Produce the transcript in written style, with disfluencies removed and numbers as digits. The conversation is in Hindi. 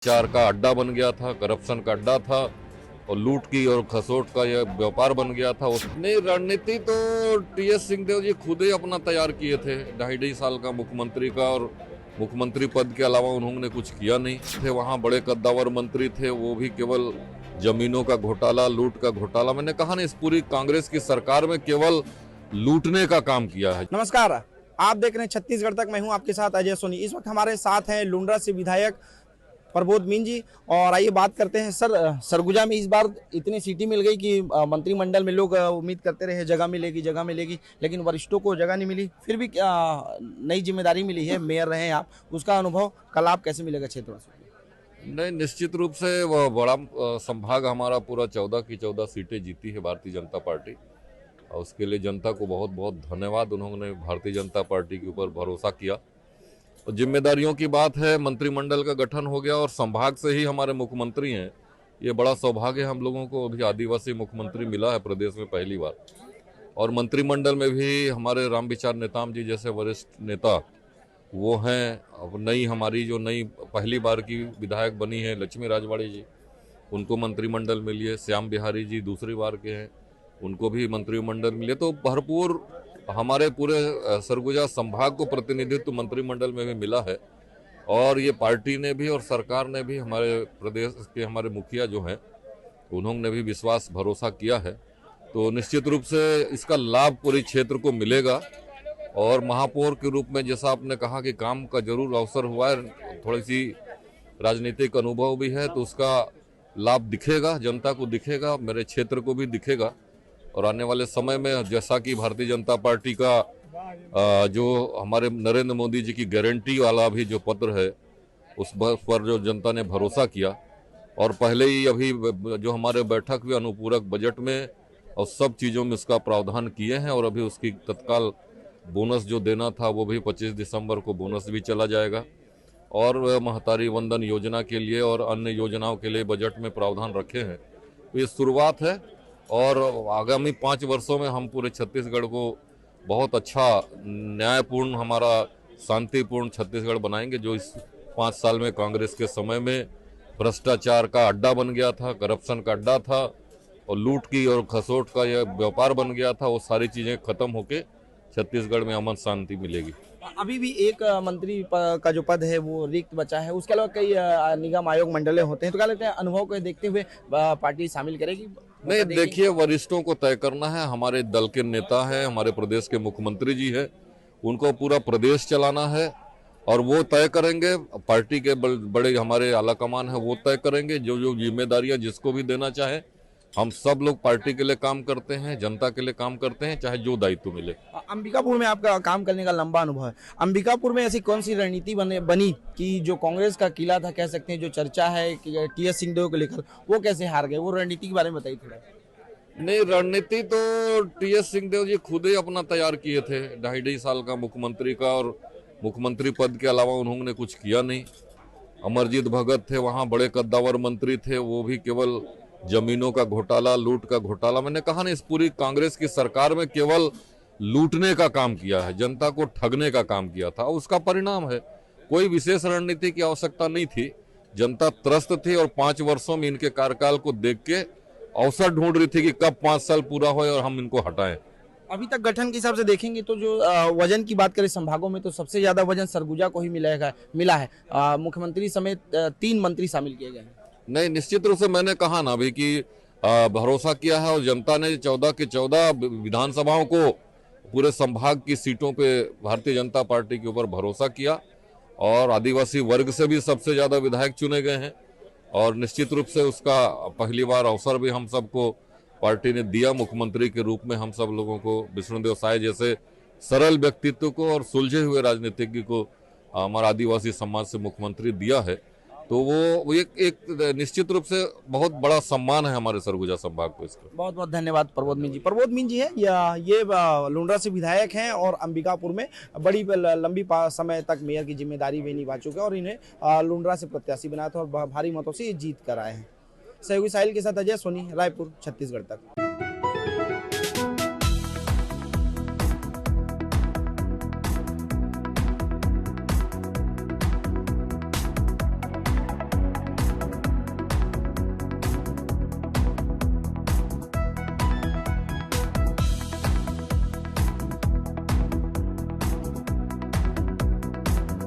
चार का अड्डा बन गया था, करप्शन का अड्डा था और लूट की और खसोट का यह व्यापार बन गया था। उसने रणनीति तो टीएस सिंहदेव जी खुद ही अपना तैयार किए थे। 2.5 साल का मुख्यमंत्री का, और मुख्यमंत्री पद के अलावा उन्होंने कुछ किया नहीं थे। वहां बड़े कद्दावर मंत्री थे, वो भी केवल जमीनों का घोटाला, लूट का घोटाला। मैंने कहा ना, इस पूरी कांग्रेस की सरकार में केवल लूटने का काम किया है। नमस्कार, आप देख रहे हैं छत्तीसगढ़ तक। मैं हूं आपके साथ अजय सोनी। इस वक्त हमारे साथ हैं लुंड्रा से विधायक प्रबोध मीन जी। और आइए बात करते हैं सर, सरगुजा में इस बार इतनी सीटें मिल गई कि मंत्रिमंडल में लोग उम्मीद करते रहे जगह मिलेगी, लेकिन वरिष्ठों को जगह नहीं मिली। फिर भी नई जिम्मेदारी मिली है, मेयर रहे हैं आप, उसका अनुभव कल आप कैसे मिलेगा क्षेत्रवासियों को? नहीं, निश्चित रूप से वह बड़ा संभाग हमारा पूरा 14 की 14 सीटें जीती है भारतीय जनता पार्टी, और उसके लिए जनता को बहुत बहुत धन्यवाद। उन्होंने भारतीय जनता पार्टी के ऊपर भरोसा किया। तो जिम्मेदारियों की बात है, मंत्रिमंडल का गठन हो गया और संभाग से ही हमारे मुख्यमंत्री हैं। ये बड़ा सौभाग्य है हम लोगों को, अभी आदिवासी मुख्यमंत्री मिला है प्रदेश में पहली बार। और मंत्रिमंडल में भी हमारे रामविचार नेताम जी जैसे वरिष्ठ नेता वो हैं। अब नई हमारी जो नई पहली बार की विधायक बनी है लक्ष्मी राजवाड़ी जी, उनको मंत्रिमंडल मिली है। श्याम बिहारी जी दूसरी बार के हैं, उनको भी मंत्रिमंडल मिले। तो भरपूर हमारे पूरे सरगुजा संभाग को प्रतिनिधित्व मंत्रिमंडल में भी मिला है। और ये पार्टी ने भी और सरकार ने भी, हमारे प्रदेश के हमारे मुखिया जो हैं उन्होंने भी विश्वास भरोसा किया है। तो निश्चित रूप से इसका लाभ पूरे क्षेत्र को मिलेगा। और महापौर के रूप में जैसा आपने कहा कि काम का जरूर अवसर हुआ है, थोड़ी सी राजनीतिक अनुभव भी है, तो उसका लाभ दिखेगा, जनता को दिखेगा, मेरे क्षेत्र को भी दिखेगा। और आने वाले समय में जैसा कि भारतीय जनता पार्टी का जो हमारे नरेंद्र मोदी जी की गारंटी वाला भी जो पत्र है, उस पर जो जनता ने भरोसा किया, और पहले ही अभी जो हमारे बैठक हुई अनुपूरक बजट में और सब चीज़ों में उसका प्रावधान किए हैं। और अभी उसकी तत्काल बोनस जो देना था वो भी 25 दिसंबर को बोनस भी चला जाएगा। और महतारी वंदन योजना के लिए और अन्य योजनाओं के लिए बजट में प्रावधान रखे हैं। तो ये शुरुआत है, और आगामी 5 वर्षों में हम पूरे छत्तीसगढ़ को बहुत अच्छा, न्यायपूर्ण, हमारा शांतिपूर्ण छत्तीसगढ़ बनाएंगे। जो इस 5 साल में कांग्रेस के समय में भ्रष्टाचार का अड्डा बन गया था, करप्शन का अड्डा था और लूट की और खसोट का यह व्यापार बन गया था, वो सारी चीज़ें खत्म होके छत्तीसगढ़ में अमन शांति मिलेगी। अभी भी एक मंत्री का जो पद है वो रिक्त बचा है। उसके अलावा कई निगम आयोग मंडले होते हैं। तो क्या लगता है, अनुभव को देखते हुए पार्टी शामिल करेगी? नहीं, देखिए, वरिष्ठों को तय करना है। हमारे दल के नेता हैं, हमारे प्रदेश के मुख्यमंत्री जी हैं, उनको पूरा प्रदेश चलाना है और वो तय करेंगे। पार्टी के बड़े हमारे आला कमान है, वो तय करेंगे जो जो जिम्मेदारियां जिसको भी देना चाहे। हम सब लोग पार्टी के लिए काम करते हैं, जनता के लिए काम करते हैं, चाहे जो दायित्व मिले। अंबिकापुर में आपका काम करने का लंबा अनुभव है। अंबिकापुर में ऐसी कौन सी रणनीति बनी कि जो कांग्रेस का किला था, कह सकते हैं, जो चर्चा है कि टीएस सिंहदेव को लेकर, वो कैसे हार गए? वो रणनीति के बारे में बताइए थोड़ा। नहीं, रणनीति तो टीएस सिंहदेव जी खुद ही अपना तैयार किए थे। 2.5 साल का मुख्यमंत्री का, और मुख्यमंत्री पद के अलावा उन्होंने कुछ किया नहीं। अमरजीत भगत थे, वहां बड़े कद्दावर मंत्री थे, वो भी केवल जमीनों का घोटाला, लूट का घोटाला। मैंने कहा ना, इस पूरी कांग्रेस की सरकार में केवल लूटने का काम किया है, जनता को ठगने का काम किया था। उसका परिणाम है। कोई विशेष रणनीति की आवश्यकता नहीं थी। जनता त्रस्त थी और 5 वर्षों में इनके कार्यकाल को देख के अवसर ढूंढ रही थी कि कब 5 साल पूरा हो और हम इनको हटाएं। अभी तक गठन के हिसाब से देखेंगे तो जो वजन की बात करें संभागों में, तो सबसे ज्यादा वजन सरगुजा को ही मिला है। मुख्यमंत्री समेत 3 मंत्री शामिल किए गए हैं। नहीं, निश्चित रूप से मैंने कहा ना अभी कि भरोसा किया है, और जनता ने 14 के 14 विधानसभाओं को, पूरे संभाग की सीटों पे भारतीय जनता पार्टी के ऊपर भरोसा किया। और आदिवासी वर्ग से भी सबसे ज्यादा विधायक चुने गए हैं, और निश्चित रूप से उसका पहली बार अवसर भी हम सबको पार्टी ने दिया। मुख्यमंत्री के रूप में हम सब लोगों को विष्णुदेव साय जैसे सरल व्यक्तित्व को और सुलझे हुए राजनीतिज्ञ को हमारा आदिवासी समाज से मुख्यमंत्री दिया है। तो वो एक निश्चित रूप से बहुत बड़ा सम्मान है हमारे सरगुजा संभाग को इसका। बहुत बहुत धन्यवाद प्रबोध मीन जी। प्रबोध मीन जी है ये लुंड्रा से विधायक हैं और अंबिकापुर में बड़ी लंबी समय तक मेयर की जिम्मेदारी भी निभा चुके हैं, और इन्हें लुंड्रा से प्रत्याशी बनाया था और भारी मतों से ये जीत कर आए हैं। सहयोगी साहिल के साथ अजय सोनी, रायपुर, छत्तीसगढ़ तक।